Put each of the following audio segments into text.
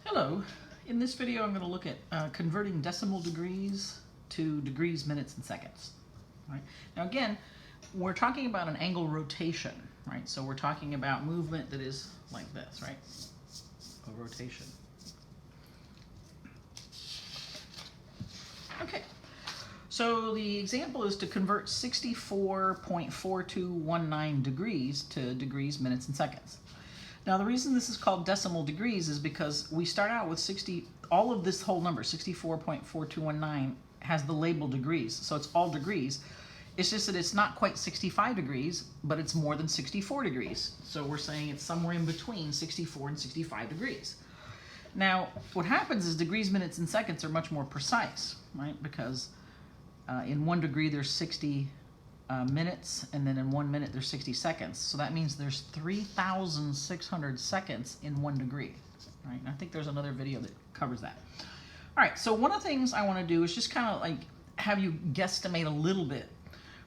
Hello. In this video I'm going to look at converting decimal degrees to degrees, minutes, and seconds. Right? Now again, we're talking about an angle rotation, right? So we're talking about movement that is like this, right? A rotation. Okay. So the example is to convert 64.4219 degrees to degrees, minutes, and seconds. Now the reason this is called decimal degrees is because we start out with all of this whole number, 64.4219, has the label degrees. So it's all degrees. It's just that it's not quite 65 degrees, but it's more than 64 degrees. So we're saying it's somewhere in between 64 and 65 degrees. Now, what happens is degrees, minutes, and seconds are much more precise, right? Because in 1 degree there's 60 minutes, and then in 1 minute there's 60 seconds. So that means there's 3,600 seconds in 1 degree, right? And I think there's another video that covers that. All right, so one of the things I want to do is just kind of like have you guesstimate a little bit,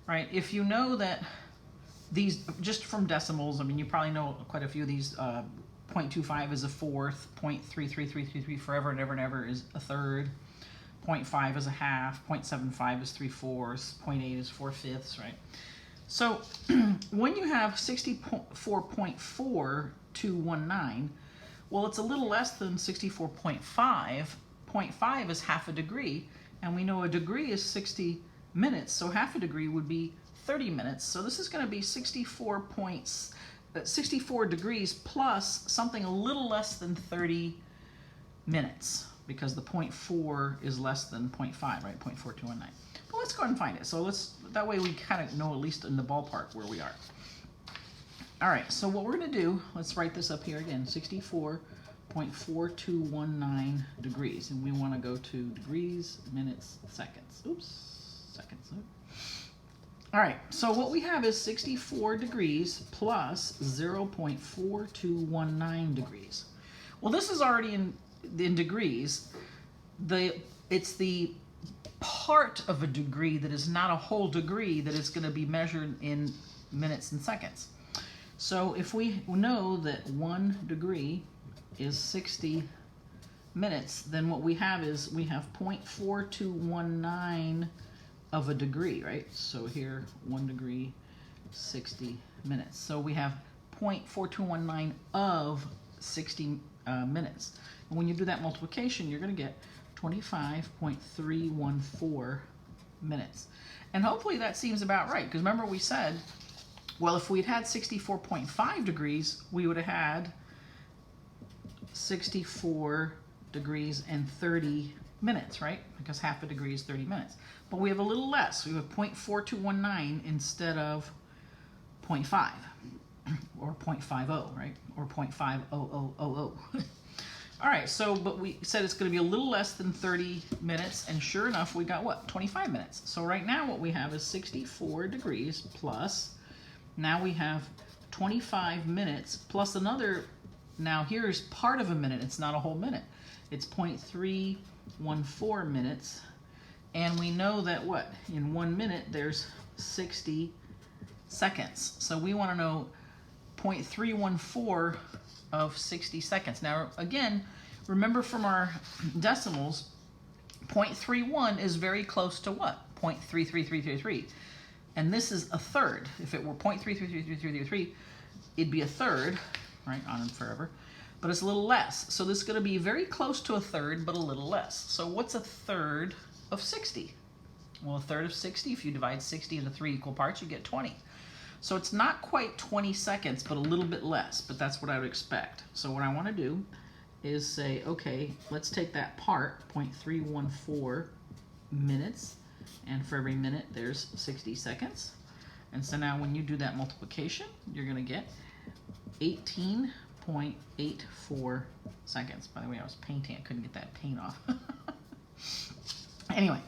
right? If you know that these, just from decimals, I mean, you probably know quite a few of these. 0.25 is a fourth, 0.33333 forever and ever and ever is a third, 0.5 is a half, 0.75 is 3/4, 0.8 is 4/5, right? So when you have 64.4219, well, it's a little less than 64.5. 0.5 is half a degree, and we know a degree is 60 minutes, so half a degree would be 30 minutes. So this is going to be 64 degrees plus something a little less than 30 minutes, because the 0.4 is less than 0.5, right? 0.4219. Well, let's go ahead and find it. So that way we kind of know at least in the ballpark where we are. All right, so what we're going to do, let's write this up here again, 64.4219 degrees. And we want to go to degrees, minutes, seconds. Oops, seconds. All right, so what we have is 64 degrees plus 0.4219 degrees. Well, this is already in degrees. It's the part of a degree that is not a whole degree that is going to be measured in minutes and seconds. So if we know that 1 degree is 60 minutes, then what we have is we have 0.4219 of a degree, right? So here, 1 degree, 60 minutes. So we have 0.4219 of 60 minutes. And when you do that multiplication, you're going to get 25.314 minutes. And hopefully that seems about right, because remember we said, well, if we'd had 64.5 degrees, we would have had 64 degrees and 30 minutes, right? Because half a degree is 30 minutes. But we have a little less. We have 0.4219 instead of 0.5 or 0.50, right? Or 0.50000. All right, so, but we said it's going to be a little less than 30 minutes, and sure enough, we got what? 25 minutes. So right now what we have is 64 degrees plus, now we have 25 minutes plus another, now here's part of a minute, it's not a whole minute. It's 0.314 minutes, and we know that what? In 1 minute, there's 60 seconds. So we want to know 0.314 of 60 seconds. Now, again, remember from our decimals, 0.31 is very close to what? 0.33333. And this is a third. If it were 0.33333, it'd be a third, right, on and forever. But it's a little less. So this is going to be very close to a third, but a little less. So what's a third of 60? Well, a third of 60, if you divide 60 into 3 equal parts, you get 20. So it's not quite 20 seconds, but a little bit less, but that's what I would expect. So what I want to do is say, okay, let's take that part, 0.314 minutes, and for every minute there's 60 seconds. And so now when you do that multiplication, you're going to get 18.84 seconds. By the way, I was painting, I couldn't get that paint off. Anyway,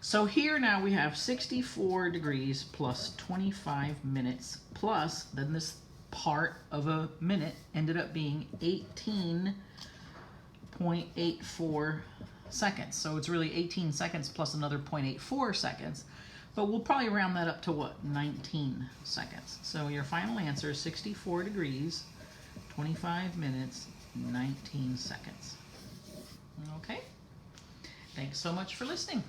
so here now we have 64 degrees plus 25 minutes plus, then this part of a minute ended up being 18.84 seconds. So it's really 18 seconds plus another 0.84 seconds. But we'll probably round that up to what? 19 seconds. So your final answer is 64 degrees, 25 minutes, 19 seconds. Okay? Thanks so much for listening.